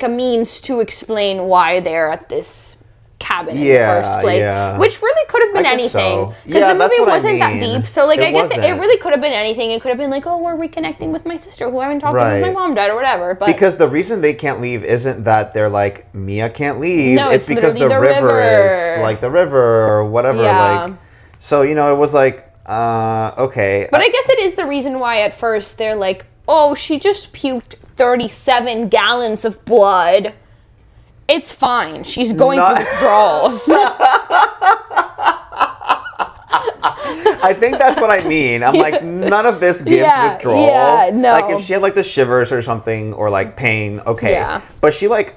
means to explain why they're at this cabin in the first place, yeah. which really could have been I guess anything, so. because Yeah, the that's movie what I wasn't that mean. deep. So like, It I guess it wasn't. really could have been anything. It could have been like, oh, we're reconnecting with my sister who I haven't talked to since my Right. mom died or whatever. But Because the reason they can't leave isn't that they're like, Mia can't leave. No, it's it's because the literally the river river. is like the river or whatever. Yeah. Like, so, you know, it was like, okay. But I guess it is the reason why at first they're like, oh, she just puked 37 gallons of blood. It's fine. She's going Not- through withdrawals. I think that's what I mean. I'm like, none of this gives Yeah, withdrawal. yeah, no. Like, if she had like the shivers or something, or like pain, okay. Yeah. But she like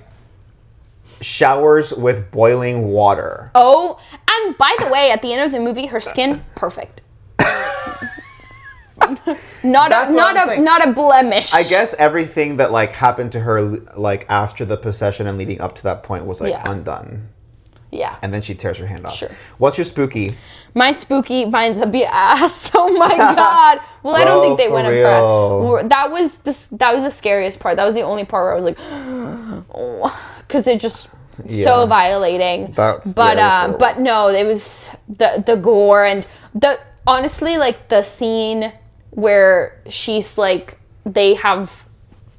showers with boiling water. Oh, and by the way, at the end of the movie, her skin, perfect. not That's a what I'm saying. not a blemish. I guess everything that like happened to her like after the possession and leading up to that point was like Yeah. undone. Yeah. And then she tears her hand off. Sure. What's your spooky? My spooky finds a ass. Oh my god. Well, I don't think they for went real. impressed. That was the scariest part. That was the only part where I was like, because it just so Yeah. violating. That's- but yeah, it was horrible. but no, it was the gore and the honestly like the scene where she's like they have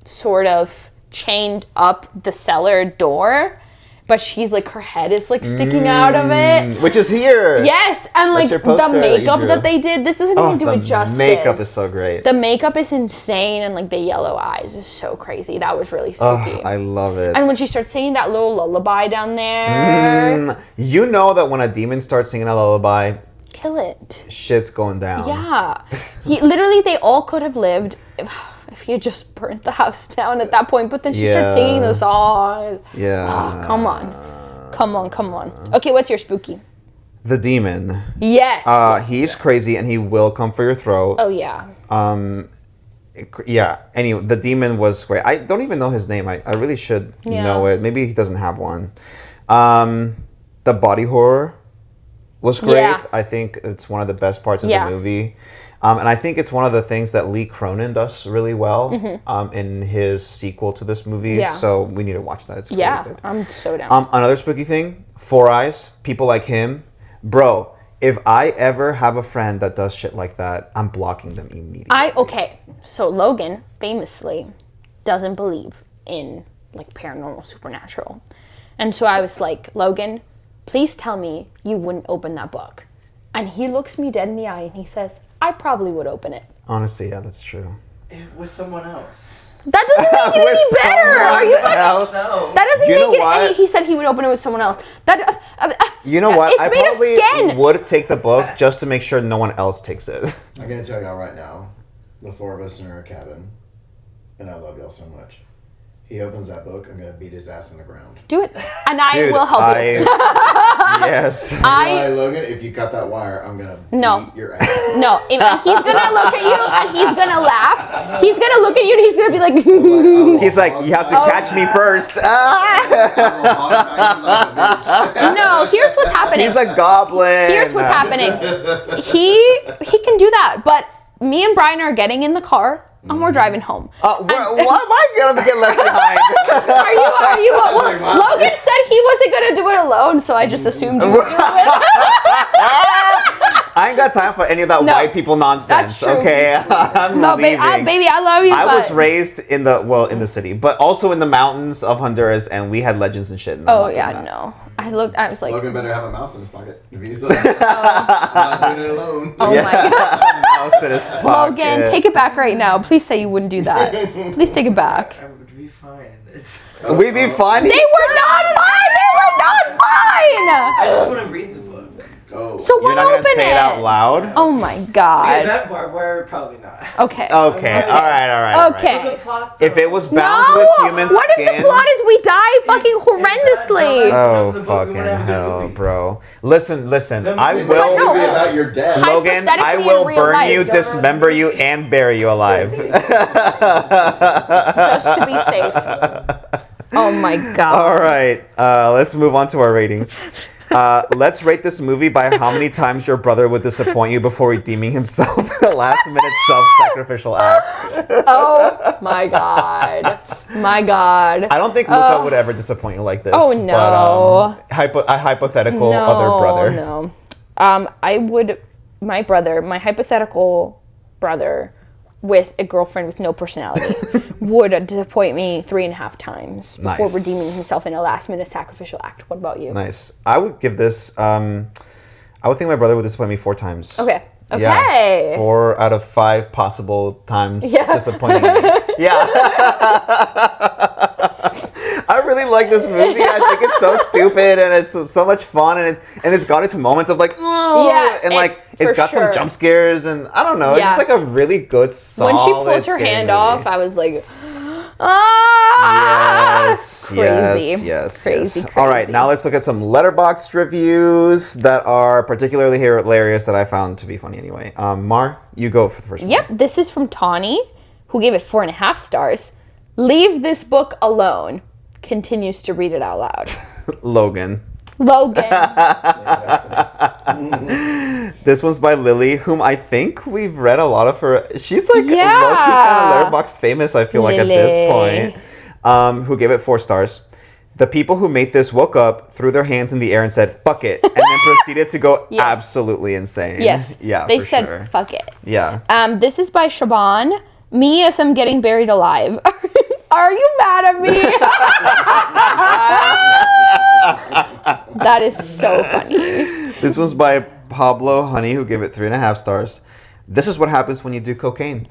sort of chained up the cellar door. But she's like, her head is like sticking out of it. Which is here. Yes, and like your the poster that you makeup drew. that they did, this doesn't even do the it justice. makeup is so great. The makeup is insane, and like the yellow eyes is so crazy. That was really spooky. I love it. And when she starts singing that little lullaby down there, You know that when a demon starts singing a lullaby, kill it. shit's going down. Yeah, literally, they all could have lived if you just burnt the house down at that point. But then she starts singing the songs. Yeah. Oh, come on. Okay, what's your spooky? The demon. Yes. He's crazy and he will come for your throat. Oh yeah. Yeah. Anyway, the demon was great. I don't even know his name. I really should know it. Maybe he doesn't have one. The body horror was great. Yeah. I think it's one of the best parts of Yeah. the movie. And I think it's one of the things that Lee Cronin does really well in his sequel to this movie. Yeah. So we need to watch that. It's really Yeah, good. I'm so down. Another spooky thing, Four Eyes, people like him. Bro, if I ever have a friend that does shit like that, I'm blocking them immediately. Okay, so Logan famously doesn't believe in like paranormal supernatural. And so I was like, Logan, please tell me you wouldn't open that book. And he looks me dead in the eye and he says, I probably would open it. Honestly, yeah, that's true. It was someone else. That doesn't make it With any better. Are you someone else. No. That doesn't You know make it what? any. He said he would open it with someone else. That. You know what? It's I made of probably skin. would take the book just to make sure no one else takes it. I'm gonna tell y'all right now, the four of us in our cabin, and I love y'all so much. He opens that book, I'm gonna beat his ass in the ground. Do it, and I Dude, will help you. Yes. Eli, Logan, if you cut that wire, I'm gonna No. beat your ass. No, he's gonna look at you and he's gonna laugh. He's gonna look at you and he's gonna be like, He's like, you have to catch me first. no. Here's what's happening. He's a goblin. Here's what's happening. He can do that, but me and Brian are getting in the car and we're driving home. Why am I gonna get left behind? Are you? Well, Logan said he wasn't gonna do it alone, so I just assumed you would do it. I ain't got time for any of that No, white people nonsense. that's true. Okay, I'm No, leaving. baby, I love you. I was but- raised in the city, but also in the mountains of Honduras, and we had legends and shit. And I'm Oh not doing yeah, that. no. I was like, Logan better have a mouse in his pocket. If he's like, I'm not doing it alone. oh my god. Mouse in his pocket. Logan, take it back right now. Please say you wouldn't do that. Please take it back. I would be fine. It's, We'd be fine. They were not fine. They were not fine. I just want to read the book. Oh. So You're why not open gonna say it out loud. Oh my Yeah, god. that barbed wire, probably not. Okay. Okay. All right. Okay. But the plot, If it was bound No. with human What if skin. the plot is we die fucking horrendously? Oh The book fucking would have hell, movie. bro! Listen. The I movie- will. No. Movie about your dad. Hi- Logan, I Hypothetically will in real burn life. you, dismember you, and bury you alive. Just to be safe. Oh my god. All right, let's move on to our ratings. Let's rate this movie by how many times your brother would disappoint you before redeeming himself in a last-minute self-sacrificial act. Oh my god. My god. I don't think Luca would ever disappoint you like this. Oh, no. But, a hypothetical other brother. No. I would, my hypothetical brother with a girlfriend with no personality would disappoint me 3.5 times before Nice. redeeming himself in a last minute sacrificial act. What about you? Nice. I would give this. I would think my brother would disappoint me 4 times. Okay. Okay. Yeah, 4 out of 5 possible times Yeah. disappointing me. Yeah. I really like this movie. I think it's so stupid and it's so much fun and it's got its moments of like, ooh, Yeah, and like it's for got sure. some jump scares and I don't know. It's Yeah. just like a really good solid When she pulls her scary hand movie. off, I was like, Ah! Yes, Crazy. yes. Crazy. All right, now let's look at some Letterboxd reviews that are particularly hilarious that I found to be funny anyway. Mar, you go for the first one. Yep, this is from Tawny, who gave it 4.5 stars. Leave this book alone. Continues to read it out loud. Logan. Logan. This one's by Lily, whom I think we've read a lot of her. She's like Yeah. low-key kind of Letterboxd famous, I feel like, at this Lily. point. Who gave it 4 stars. The people who made this woke up, threw their hands in the air and said, fuck it, and then proceeded to go Yes. absolutely insane. Yes. Yeah, They for said, sure. fuck it. Yeah. This is by Shaban. Me as I'm getting buried alive. Are you mad at me? That is so funny. This one's by Pablo Honey, who gave it 3.5 stars. This is what happens when you do cocaine.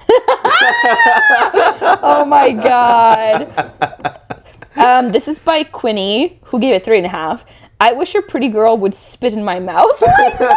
Oh my god. This is by Quinny, who gave it 3.5. I wish a pretty girl would spit in my mouth. Oh my god!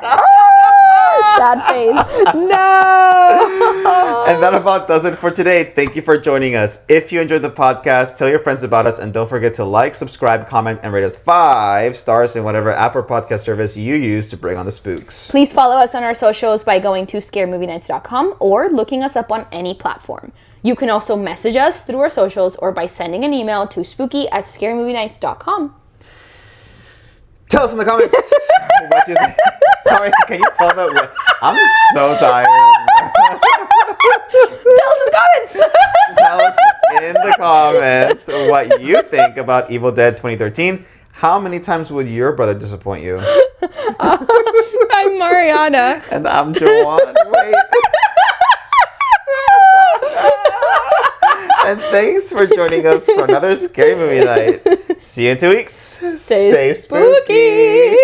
Oh, sad face. No. And that about does it for today. Thank you for joining us. If you enjoyed the podcast, tell your friends about us, and don't forget to like, subscribe, comment, and rate us 5 stars in whatever app or podcast service you use to bring on the spooks. Please follow us on our socials by going to scaremovienights.com or looking us up on any platform. You can also message us through our socials or by sending an email to spooky@scaremovienights.com. Tell us in the comments what you think. Sorry, can you tell that? I'm so tired. Tell us in the comments. Tell us in the comments what you think about Evil Dead 2013. How many times would your brother disappoint you? I'm Mariana. And I'm Joanne. Wait. And thanks for joining us for another Scary Movie Night. See you in 2 weeks. Stay spooky.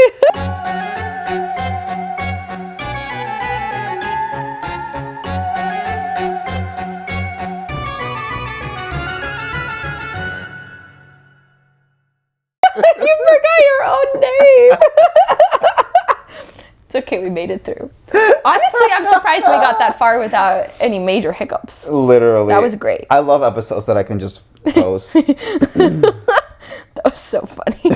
You forgot your own name. It's okay, we made it through. Honestly, I'm surprised we got that far without any major hiccups. Literally. That was great. I love episodes that I can just post. That was so funny.